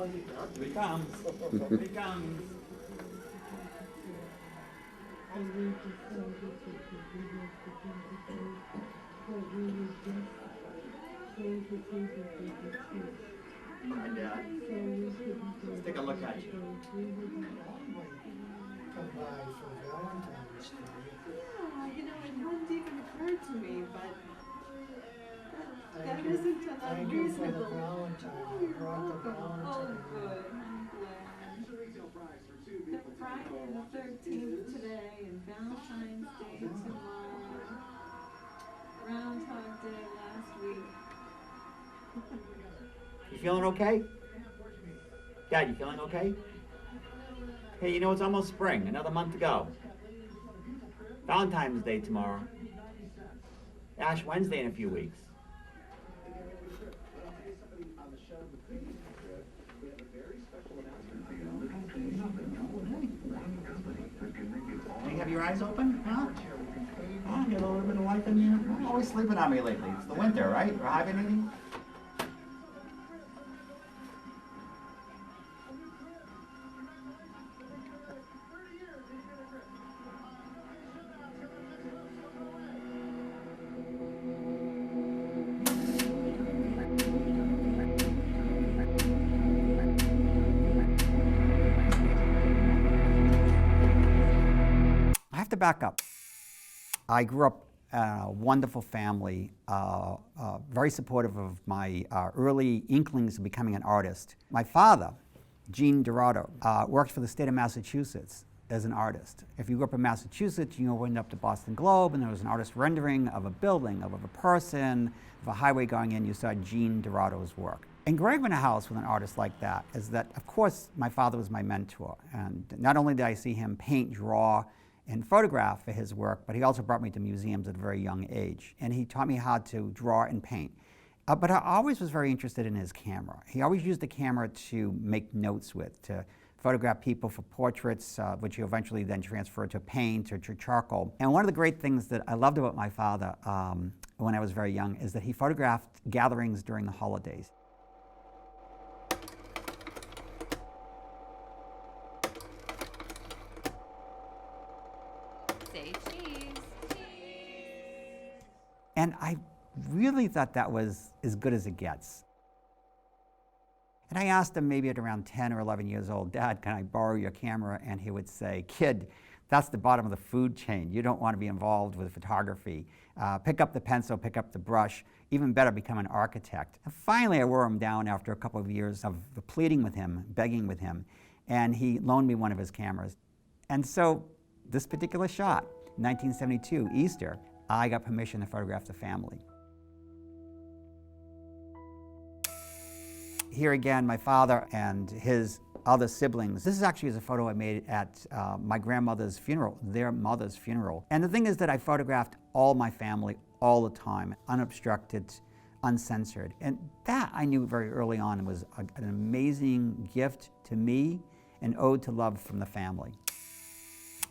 Here he comes. Here he comes. Hi, Dad. Let's take a look at you. Come by for Valentine's Day. Yeah, it wouldn't even occur to me, but that isn't an Thank you for the unreasonable. Valentine. Oh, I you're brought the welcome. Oh, Valentine. good. I'm glad. The Friday the 13th today and Valentine's Day tomorrow. Groundhog Day last week. You feeling okay? Dad, you feeling okay? Hey, it's almost spring. Another month to go. Valentine's Day tomorrow. Ash Wednesday in a few weeks. You have your eyes open? Huh? Oh, you got a little bit of life in you? You're always sleeping on me lately. It's the winter, right? You're hibernating? I have to back up. I grew up in a wonderful family, very supportive of my early inklings of becoming an artist. My father, Gene Dorado, worked for the state of Massachusetts as an artist. If you grew up in Massachusetts, you went up to Boston Globe and there was an artist rendering of a building, of a person, of a highway going in, you saw Gene Dorado's work. And growing up in a house with an artist like that is that, of course, my father was my mentor. And not only did I see him paint, draw, and photograph for his work, but he also brought me to museums at a very young age. And he taught me how to draw and paint. But I always was very interested in his camera. He always used the camera to make notes with, to photograph people for portraits, which he eventually then transferred to paint or to charcoal. And one of the great things that I loved about my father when I was very young is that he photographed gatherings during the holidays. Say cheese. And I really thought that was as good as it gets. And I asked him maybe at around 10 or 11 years old, Dad, can I borrow your camera? And he would say, kid, that's the bottom of the food chain. You don't want to be involved with photography. Pick up the pencil, pick up the brush, even better, become an architect. And finally, I wore him down after a couple of years of pleading with him, begging with him, and he loaned me one of his cameras. And so this particular shot, 1972, Easter, I got permission to photograph the family. Here again, my father and his other siblings. This is actually a photo I made at my grandmother's funeral, their mother's funeral. And the thing is that I photographed all my family all the time, unobstructed, uncensored. And that I knew very early on was an amazing gift to me, an ode to love from the family.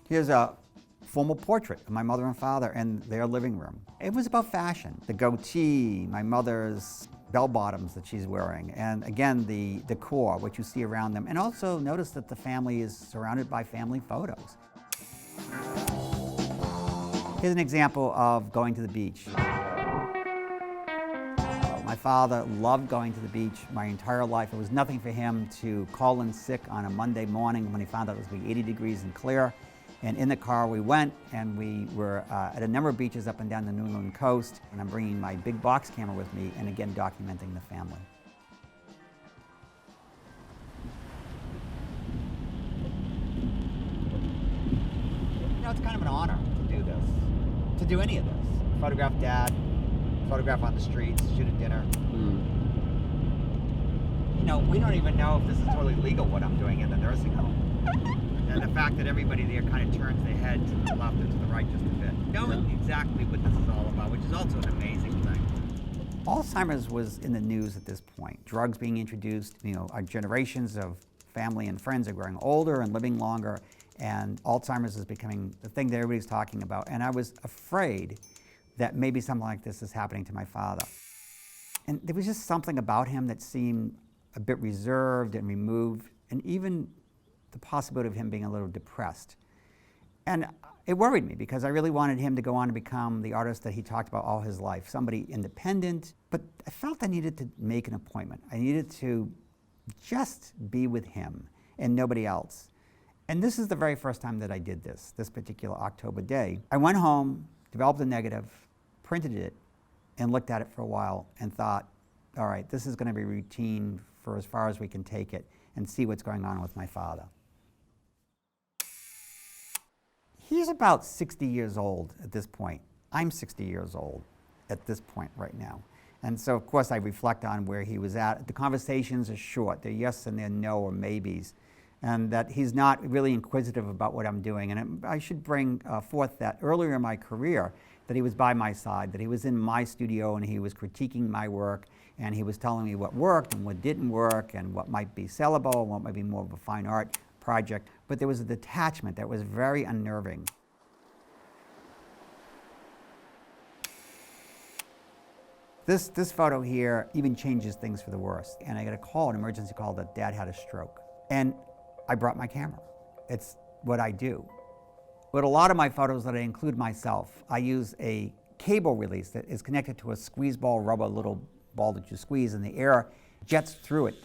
Here's a formal portrait of my mother and father in their living room. It was about fashion. The goatee, my mother's bell bottoms that she's wearing, and again, the decor, what you see around them. And also notice that the family is surrounded by family photos. Here's an example of going to the beach. My father loved going to the beach my entire life. It was nothing for him to call in sick on a Monday morning when he found out it was going to be 80 degrees and clear. And in the car we went, and we were at a number of beaches up and down the New England coast. And I'm bringing my big box camera with me, and again, documenting the family. It's kind of an honor to do this, to do any of this. Photograph Dad, photograph on the streets, shoot at dinner. We don't even know if this is totally legal what I'm doing in the nursing home. And the fact that everybody there kind of turns their head to the left or to the right just a bit, knowing exactly what this is all about, which is also an amazing thing. Alzheimer's was in the news at this point. Drugs being introduced, our generations of family and friends are growing older and living longer, and Alzheimer's is becoming the thing that everybody's talking about. And I was afraid that maybe something like this is happening to my father. And there was just something about him that seemed a bit reserved and removed, and even the possibility of him being a little depressed. And it worried me because I really wanted him to go on to become the artist that he talked about all his life, somebody independent. But I felt I needed to make an appointment. I needed to just be with him and nobody else. And this is the very first time that I did this particular October day. I went home, developed a negative, printed it, and looked at it for a while and thought, all right, this is going to be routine for as far as we can take it and see what's going on with my father. He's about 60 years old at this point. I'm 60 years old at this point right now. And so, of course, I reflect on where he was at. The conversations are short. They're yes and they're no or maybes. And that he's not really inquisitive about what I'm doing. And I should bring forth that earlier in my career, that he was by my side, that he was in my studio and he was critiquing my work, and he was telling me what worked and what didn't work and what might be sellable and what might be more of a fine art project. But there was a detachment that was very unnerving. This photo here even changes things for the worse. And I got a call, an emergency call, that Dad had a stroke. And I brought my camera. It's what I do. But a lot of my photos that I include myself, I use a cable release that is connected to a squeeze ball rubber little ball that you squeeze, and the air jets through it,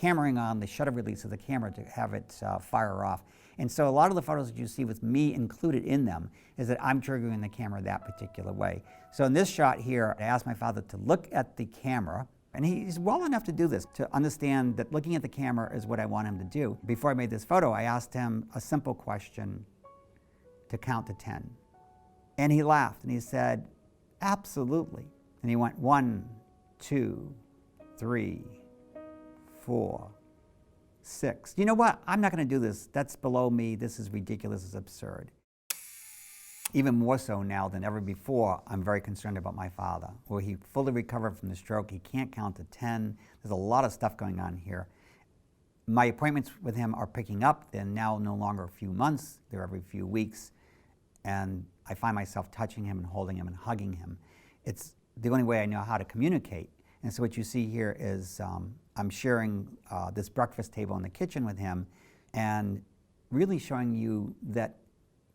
hammering on the shutter release of the camera to have it fire off. And so a lot of the photos that you see with me included in them is that I'm triggering the camera that particular way. So in this shot here, I asked my father to look at the camera, and he's well enough to do this, to understand that looking at the camera is what I want him to do. Before I made this photo, I asked him a simple question to count to 10. And he laughed and he said, absolutely. And he went 1, 2, 3, 4, 6. You know what? I'm not going to do this. That's below me. This is ridiculous. It's absurd. Even more so now than ever before, I'm very concerned about my father. Will he fully recover from the stroke? He can't count to 10. There's a lot of stuff going on here. My appointments with him are picking up. They're now no longer a few months. They're every few weeks. And I find myself touching him and holding him and hugging him. It's the only way I know how to communicate. And so what you see here is I'm sharing this breakfast table in the kitchen with him and really showing you that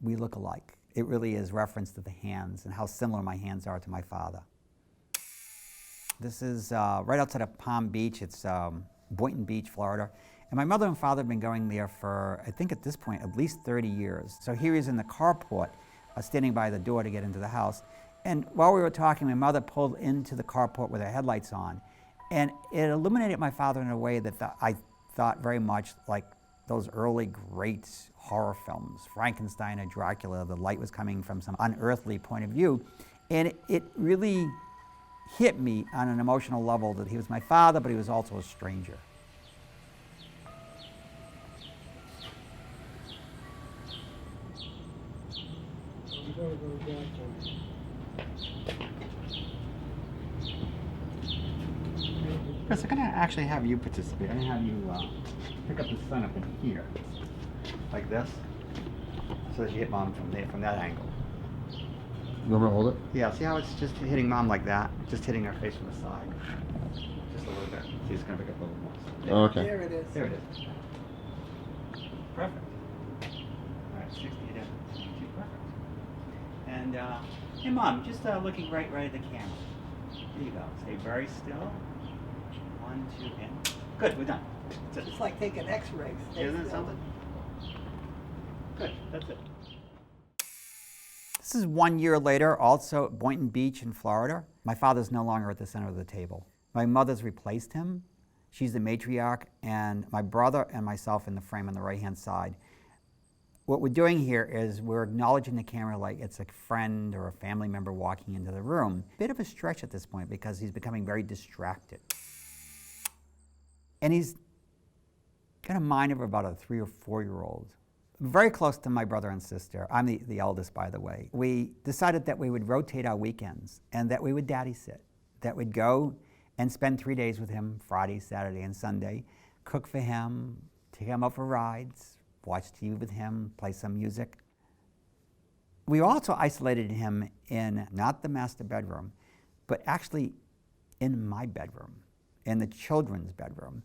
we look alike. It really is reference to the hands and how similar my hands are to my father. This is right outside of Palm Beach. It's Boynton Beach, Florida. And my mother and father have been going there for, I think at this point, at least 30 years. So here he is in the carport, standing by the door to get into the house. And while we were talking, my mother pulled into the carport with her headlights on. And it illuminated my father in a way that I thought very much like those early great horror films, Frankenstein or Dracula. The light was coming from some unearthly point of view. And it really hit me on an emotional level that he was my father, but he was also a stranger. I'm gonna go back to Chris, I'm going to actually have you participate. I'm going to have you pick up the sun up in here, like this, so that you hit Mom from there, from that angle. You want me to hold it? Yeah, see how it's just hitting Mom like that? Just hitting her face from the side. Just a little bit. See, it's going to pick up a little more. There. Oh, okay. There it is. There it is. Perfect. All right, 60 it is. Perfect. And, hey Mom, just looking right at the camera. There you go. Stay very still. 1, 2, and good, we're done. That's it. It's like taking x-rays. Isn't it something? Good, that's it. This is 1 year later, also at Boynton Beach in Florida. My father's no longer at the center of the table. My mother's replaced him. She's the matriarch, and my brother and myself in the frame on the right-hand side. What we're doing here is we're acknowledging the camera like it's a friend or a family member walking into the room. Bit of a stretch at this point because he's becoming very distracted. And he's got a mind of about a 3 or 4-year-old. Very close to my brother and sister. I'm the eldest, by the way. We decided that we would rotate our weekends and that we would daddy sit. That we'd go and spend 3 days with him, Friday, Saturday, and Sunday, cook for him, take him out for rides, watch TV with him, play some music. We also isolated him in not the master bedroom, but actually in my bedroom, in the children's bedroom.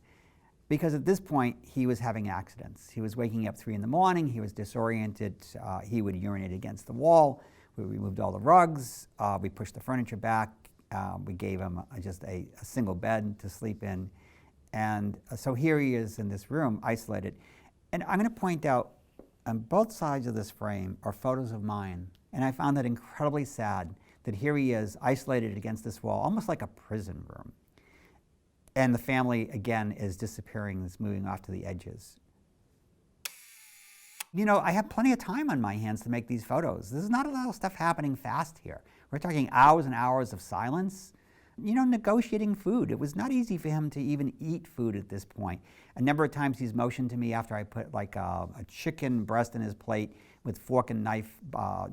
because at this point he was having accidents. He was waking up 3 in the morning, he was disoriented, he would urinate against the wall. We removed all the rugs, we pushed the furniture back, we gave him just a single bed to sleep in. And so here he is in this room, isolated. And I'm going to point out, on both sides of this frame are photos of mine. And I found that incredibly sad that here he is, isolated against this wall, almost like a prison room. And the family, again, is disappearing, is moving off to the edges. You know, I have plenty of time on my hands to make these photos. There's not a lot of stuff happening fast here. We're talking hours and hours of silence. You know, negotiating food. It was not easy for him to even eat food at this point. A number of times he's motioned to me after I put like a chicken breast in his plate with fork and knife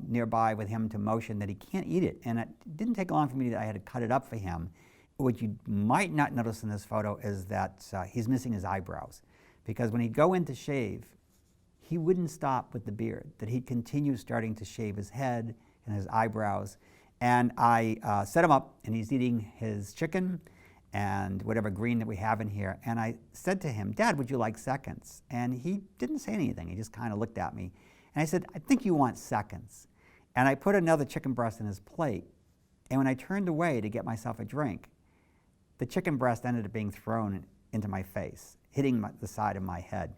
nearby with him to motion that he can't eat it. And it didn't take long for me I had to cut it up for him. What you might not notice in this photo is that he's missing his eyebrows. Because when he'd go in to shave, he wouldn't stop with the beard, that he'd continue starting to shave his head and his eyebrows. And I set him up, and he's eating his chicken and whatever green that we have in here. And I said to him, "Dad, would you like seconds?" And he didn't say anything. He just kind of looked at me. And I said, "I think you want seconds." And I put another chicken breast in his plate. And when I turned away to get myself a drink, the chicken breast ended up being thrown into my face, hitting the side of my head.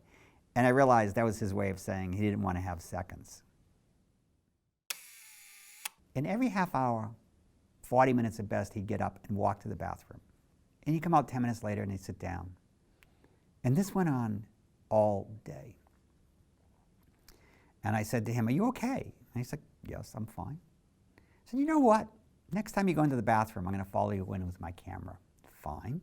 And I realized that was his way of saying he didn't want to have seconds. In every half hour, 40 minutes at best, he'd get up and walk to the bathroom. And he'd come out 10 minutes later and he'd sit down. And this went on all day. And I said to him, "Are you okay?" And he said, "Yes, I'm fine." I said, "You know what? Next time you go into the bathroom, I'm going to follow you in with my camera." Fine.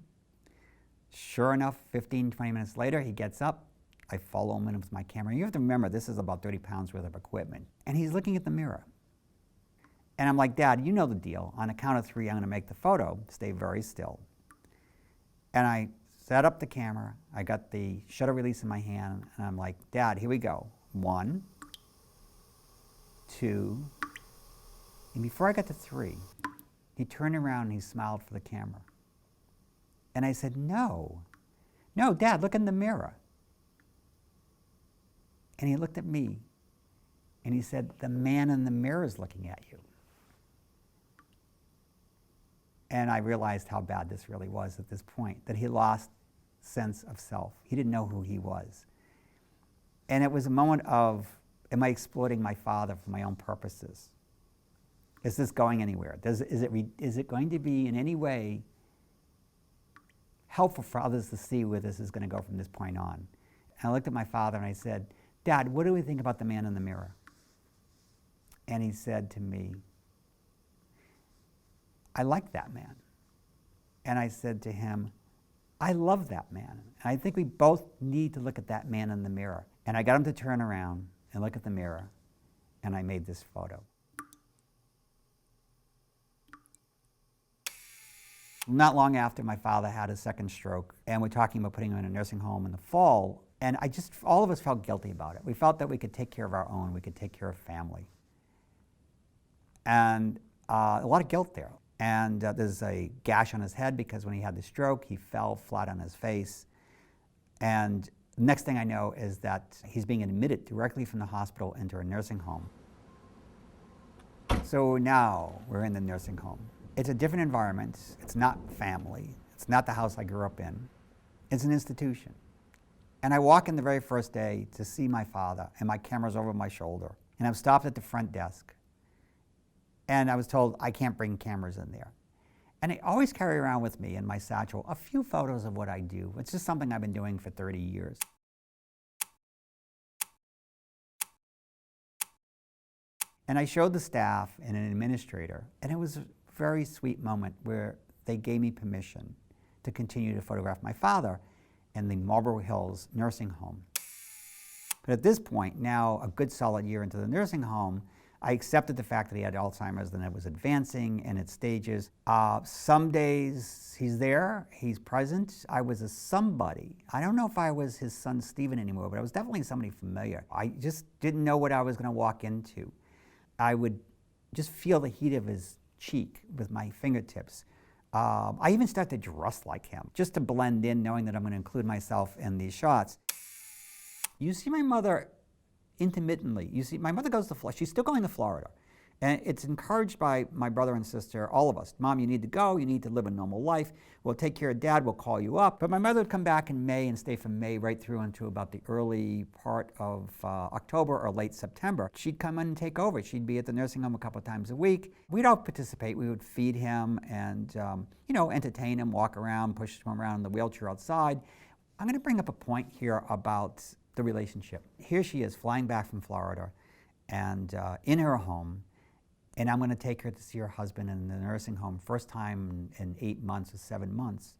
Sure enough, 15, 20 minutes later, he gets up. I follow him in with my camera. You have to remember, this is about 30 pounds worth of equipment. And he's looking at the mirror. And I'm like, "Dad, you know the deal. On a count of 3, I'm going to make the photo. Stay very still." And I set up the camera. I got the shutter release in my hand. And I'm like, "Dad, here we go. 1, 2. And before I got to 3, he turned around and he smiled for the camera. And I said, "No, Dad, look in the mirror." And he looked at me and he said, "The man in the mirror is looking at you." And I realized how bad this really was at this point, that he lost sense of self. He didn't know who he was. And it was a moment of, am I exploiting my father for my own purposes? Is this going anywhere? Is it going to be in any way helpful for others to see where this is going to go from this point on? And I looked at my father and I said, "Dad, what do we think about the man in the mirror?" And he said to me, "I like that man." And I said to him, "I love that man. And I think we both need to look at that man in the mirror." And I got him to turn around and look at the mirror, and I made this photo. Not long after, my father had a second stroke, and we're talking about putting him in a nursing home in the fall. And all of us felt guilty about it. We felt that we could take care of our own, we could take care of family. And a lot of guilt there. And there's a gash on his head because when he had the stroke, he fell flat on his face. And the next thing I know is that he's being admitted directly from the hospital into a nursing home. So now we're in the nursing home. It's a different environment. It's not family. It's not the house I grew up in. It's an institution. And I walk in the very first day to see my father, and my camera's over my shoulder. And I'm stopped at the front desk. And I was told I can't bring cameras in there. And I always carry around with me in my satchel a few photos of what I do. It's just something I've been doing for 30 years. And I showed the staff and an administrator, and it was a very sweet moment where they gave me permission to continue to photograph my father in the Marlboro Hills nursing home. But at this point, now a good solid year into the nursing home, I accepted the fact that he had Alzheimer's and it was advancing in its stages. Some days he's there, he's present. I was a somebody. I don't know if I was his son Stephen anymore, but I was definitely somebody familiar. I just didn't know what I was going to walk into. I would just feel the heat of his cheek with my fingertips. I even started to dress like him, just to blend in, knowing that I'm going to include myself in these shots. You see my mother intermittently. You see, my mother goes to Florida. She's still going to Florida. And it's encouraged by my brother and sister, all of us. Mom, you need to go. You need to live a normal life. We'll take care of Dad. We'll call you up. But my mother would come back in May and stay from May right through into about the early part of October or late September. She'd come in and take over. She'd be at the nursing home a couple of times a week. We'd all participate. We would feed him and, entertain him, walk around, push him around in the wheelchair outside. I'm going to bring up a point here about the relationship. Here she is flying back from Florida and in her home. And I'm going to take her to see her husband in the nursing home, first time in 8 months or 7 months.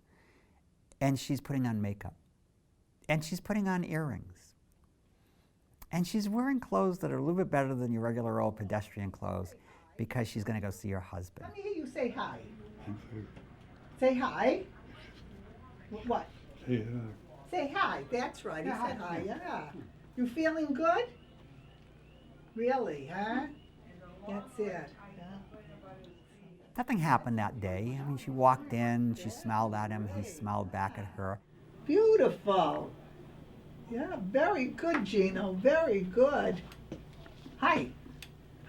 And she's putting on makeup. And she's putting on earrings. And she's wearing clothes that are a little bit better than your regular old pedestrian clothes because she's going to go see her husband. Let me hear you say hi. Say hi. What? Yeah. Say hi. That's right. He Yeah, said hi. hi. Yeah. You feeling good? Really, huh? That's it. Yeah. Nothing happened that day. I mean, she walked in, she smiled at him, he smiled back at her. Beautiful. Yeah, very good, Gino. Very good. Hi.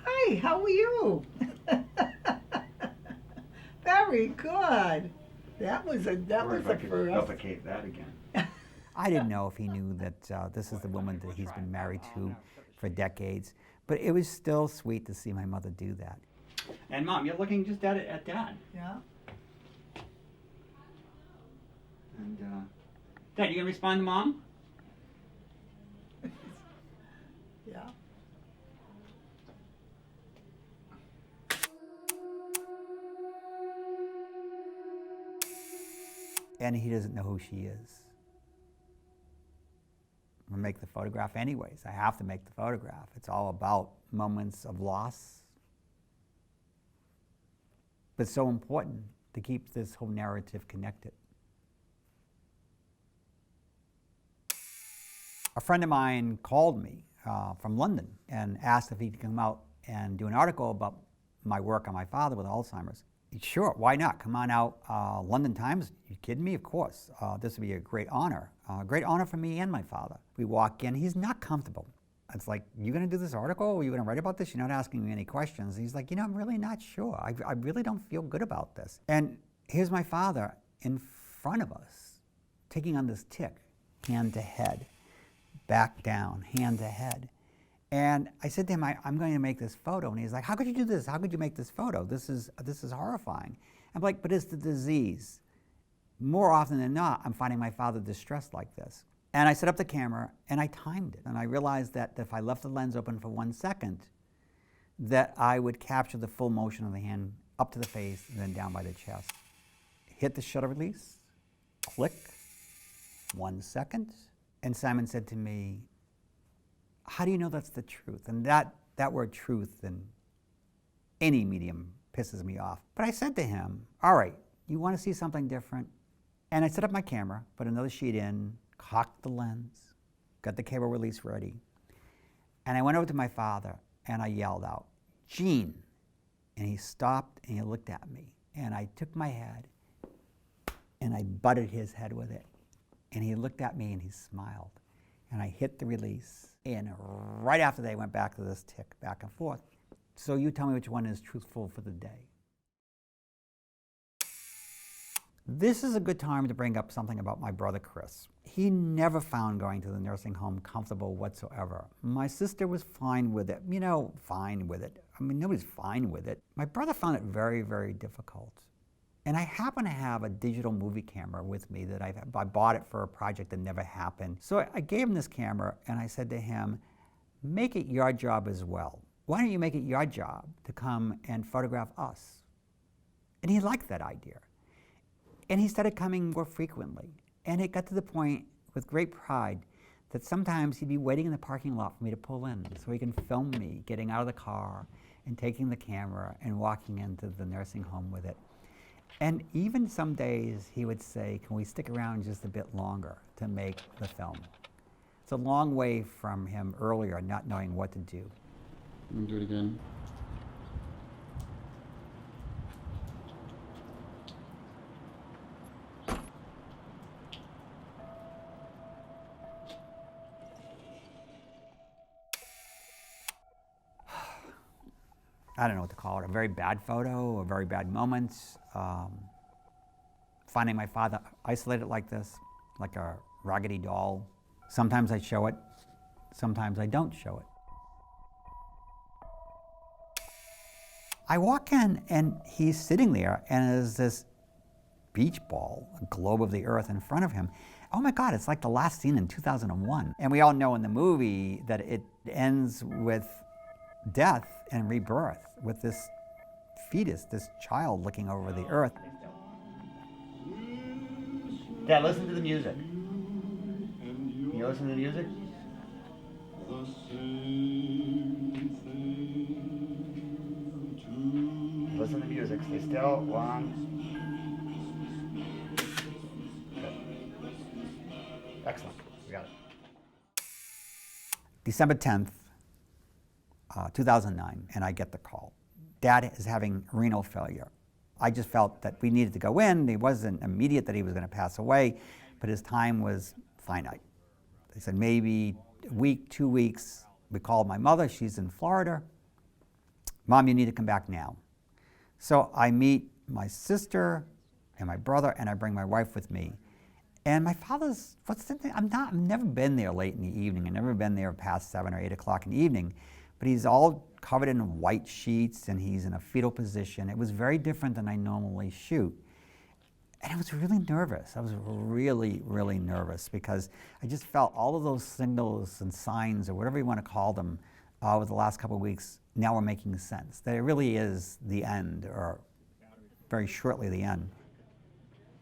Hi, how are you? Very good. That was a first. Replicate that again. I didn't know if he knew that this is the woman that he's been married to for decades, but it was still sweet to see my mother do that. And Mom, you're looking just at Dad. Yeah. And Dad, you gonna respond to Mom? Yeah. And he doesn't know who she is. I'm gonna make the photograph anyways. I have to make the photograph. It's all about moments of loss. But it's so important to keep this whole narrative connected. A friend of mine called me from London and asked if he could come out and do an article about my work on my father with Alzheimer's. Sure, why not? Come on out. London Times, you kidding me? Of course. This would be a great honor. Great honor for me and my father. We walk in, he's not comfortable. It's like, you gonna do this article? Are you gonna write about this? You're not asking me any questions. He's like, I'm really not sure. I really don't feel good about this. And here's my father in front of us, taking on this tic, hand to head, back down, hand to head. And I said to him, I'm going to make this photo. And he's like, how could you do this? How could you make this photo? This is horrifying. I'm like, but it's the disease. More often than not, I'm finding my father distressed like this. And I set up the camera and I timed it. And I realized that if I left the lens open for 1 second, that I would capture the full motion of the hand up to the face and then down by the chest. Hit the shutter release, click, 1 second. And Simon said to me, how do you know that's the truth? And that word truth in any medium pisses me off. But I said to him, all right, you want to see something different? And I set up my camera, put another sheet in, cocked the lens, got the cable release ready. And I went over to my father and I yelled out, Gene. And he stopped and he looked at me. And I took my head and I butted his head with it. And he looked at me and he smiled. And I hit the release. And right after that, I went back to this tic, back and forth. So you tell me which one is truthful for the day. This is a good time to bring up something about my brother Chris. He never found going to the nursing home comfortable whatsoever. My sister was fine with it. Fine with it. I mean, nobody's fine with it. My brother found it very, very difficult. And I happen to have a digital movie camera with me that I bought it for a project that never happened. So I gave him this camera and I said to him, make it your job as well. Why don't you make it your job to come and photograph us? And he liked that idea. And he started coming more frequently. And it got to the point with great pride that sometimes he'd be waiting in the parking lot for me to pull in so he can film me getting out of the car and taking the camera and walking into the nursing home with it. And even some days he would say, can we stick around just a bit longer to make the film? It's a long way from him earlier not knowing what to do. Let me do it again. I don't know what to call it, a very bad photo, a very bad moment. Finding my father isolated like this, like a raggedy doll. Sometimes I show it, sometimes I don't show it. I walk in and he's sitting there and there's this beach ball, a globe of the earth in front of him. Oh my God, it's like the last scene in 2001. And we all know in the movie that it ends with death and rebirth, with this fetus, this child looking over the earth. Dad, listen to the music. Can you listen to the music? Listen to the music. Stay still. One. Excellent. We got it. December 10th, 2009, and I get the call. Dad is having renal failure. I just felt that we needed to go in. It wasn't immediate that he was going to pass away, but his time was finite. They said maybe a week, 2 weeks. We called my mother. She's in Florida. Mom, you need to come back now. So I meet my sister and my brother, and I bring my wife with me. And my father's, what's the thing? I've never been there late in the evening. I've never been there past 7 or 8 o'clock in the evening. But he's all covered in white sheets and he's in a fetal position. It was very different than I normally shoot. And I was really nervous. I was really, really nervous because I just felt all of those signals and signs, or whatever you want to call them, over the last couple of weeks now are making sense. That it really is the end, or very shortly the end.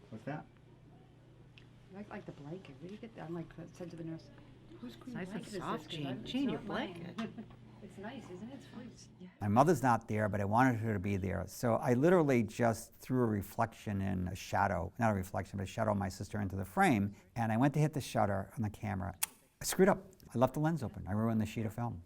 What's that? I like the blanket. Where do you get that? I'm like, said to the nurse, whose green Nice and blanket is this? soft, 'Cause Jane. it's Jane, not your mine." blanket. It's nice, isn't it? It's fleece. Yeah. My mother's not there, but I wanted her to be there. So I literally just threw a reflection in a shadow, not a reflection, but a shadow of my sister into the frame. And I went to hit the shutter on the camera. I screwed up. I left the lens open. I ruined the sheet of film.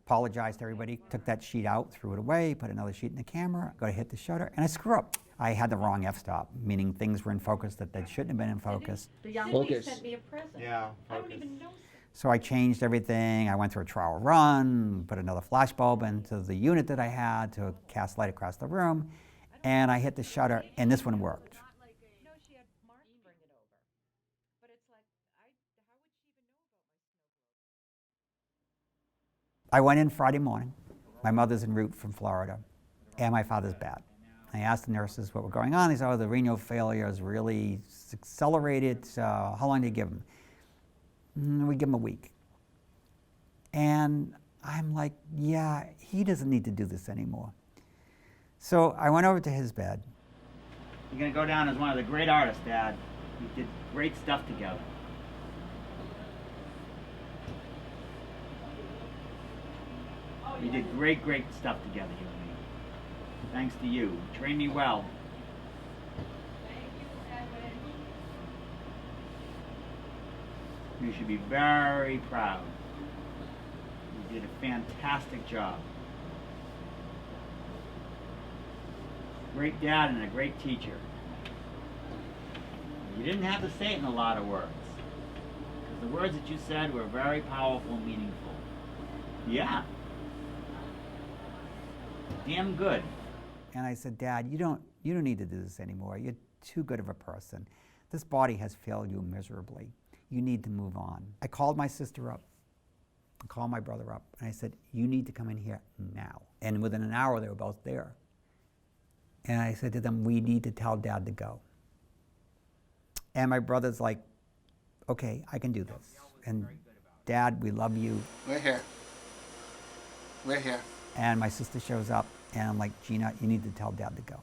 Apologized to everybody, took that sheet out, threw it away, put another sheet in the camera, go to hit the shutter, and I screw up. I had the wrong f-stop, meaning things were in focus that they shouldn't have been in focus. The young Focus. lady sent me a present. Yeah, I don't even know. So I changed everything. I went through a trial run, put another flash bulb into the unit that I had to cast light across the room, and I hit the shutter, and this one worked. No, she had Mark bring it over. But it's like, how would she even know about my I went in Friday morning. My mother's en route from Florida, and my father's bad. I asked the nurses what was going on. They said, oh, the renal failure is really accelerated. How long do you give him? We give him a week. And I'm like, yeah, he doesn't need to do this anymore. So I went over to his bed. You're going to go down as one of the great artists, Dad. We did great stuff together. We did great, great stuff together, you and me. Thanks to you. You trained me well. You should be very proud. You did a fantastic job. Great dad and a great teacher. You didn't have to say it in a lot of words, because the words that you said were very powerful and meaningful. Yeah. Damn good. And I said, Dad, you don't need to do this anymore. You're too good of a person. This body has failed you miserably. You need to move on. I called my sister up. I called my brother up. And I said, you need to come in here now. And within an hour, they were both there. And I said to them, we need to tell Dad to go. And my brother's like, okay, I can do this. And Dad, we love you. We're here. We're here. And my sister shows up, and I'm like, Gina, you need to tell Dad to go.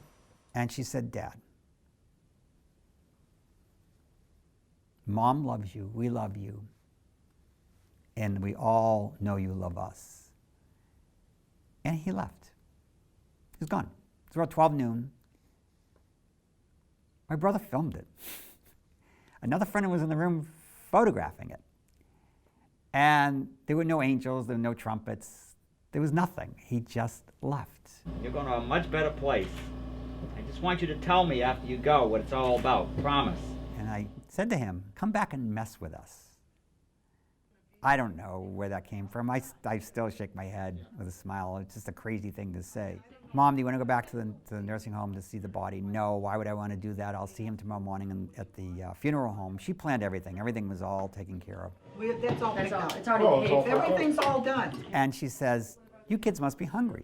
And she said, Dad, Mom loves you, we love you, and we all know you love us. And he left. He was gone. It was about 12 noon. My brother filmed it. Another friend was in the room photographing it. And there were no angels, there were no trumpets. There was nothing. He just left. You're going to a much better place. I just want you to tell me after you go what it's all about. Promise. And I said to him, come back and mess with us. I don't know where that came from. I still shake my head with a smile. It's just a crazy thing to say. Mom, do you want to go back to the nursing home to see the body? No, why would I want to do that? I'll see him tomorrow morning at the funeral home. She planned everything. Everything was all taken care of. That's all That's picked all, up. it's already Oh, it's paid all for. Everything's all done. And she says, you kids must be hungry.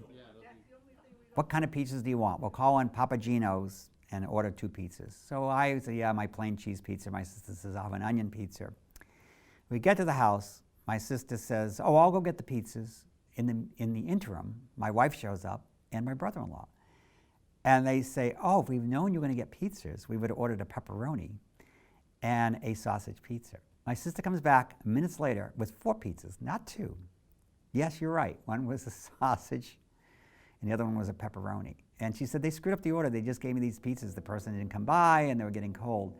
What kind of pizzas do you want? We'll call in Papa Gino's and order 2 pizzas. So I say, yeah, my plain cheese pizza. My sister says, I'll have an onion pizza. We get to the house. My sister says, oh, I'll go get the pizzas. In the interim, my wife shows up and my brother-in-law. And they say, oh, if we've known you were going to get pizzas, we would have ordered a pepperoni and a sausage pizza. My sister comes back minutes later with 4 pizzas, not 2. Yes, you're right. One was a sausage and the other one was a pepperoni. And she said, they screwed up the order. They just gave me these pizzas. The person didn't come by and they were getting cold.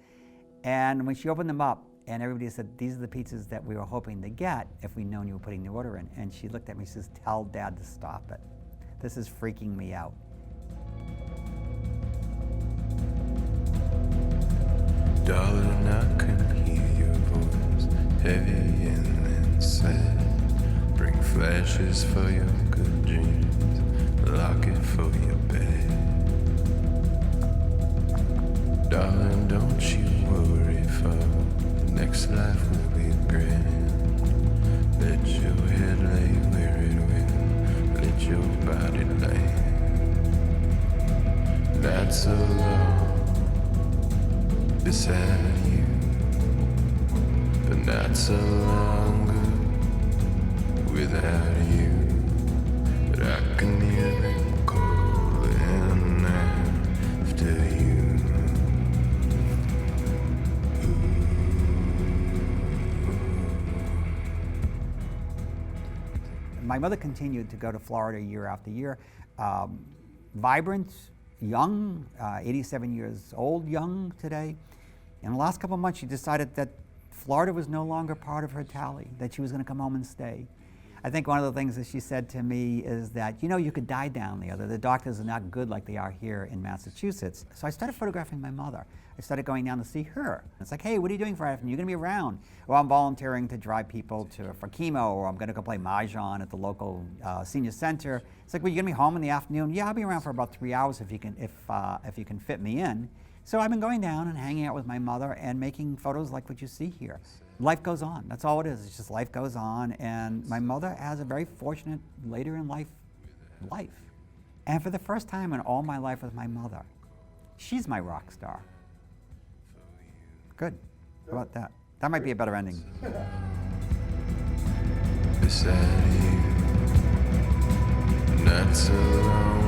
And when she opened them up, and everybody said, these are the pizzas that we were hoping to get if we'd known you were putting the order in. And she looked at me and says, tell Dad to stop it. This is freaking me out. Darling, I can hear your voice, heavy and sad. Bring flashes for your good dreams, lock it for your bed. Darling, don't you worry, for the next life will be grand. Let your head lay where it will, let your body land. Not so long beside you, but not so longer without you. But I can hear them calling after you. My mother continued to go to Florida year after year. Vibrant, young, 87 years old, young today. In the last couple of months, she decided that Florida was no longer part of her tally, that she was going to come home and stay. I think one of the things that she said to me is that, you know, you could die down there. The doctors are not good like they are here in Massachusetts. So I started photographing my mother. I started going down to see her. It's like, hey, what are you doing Friday afternoon? You're going to be around. Well, I'm volunteering to drive people for chemo, or I'm going to go play mahjong at the local senior center. It's like, well, you're going to be home in the afternoon? Yeah, I'll be around for about 3 hours if you can fit me in. So I've been going down and hanging out with my mother and making photos like what you see here. Life goes on. That's all it is. It's just life goes on. And my mother has a very fortunate later in life. And for the first time in all my life with my mother, she's my rock star. Good. How about that? That might be a better ending. Beside you, not so long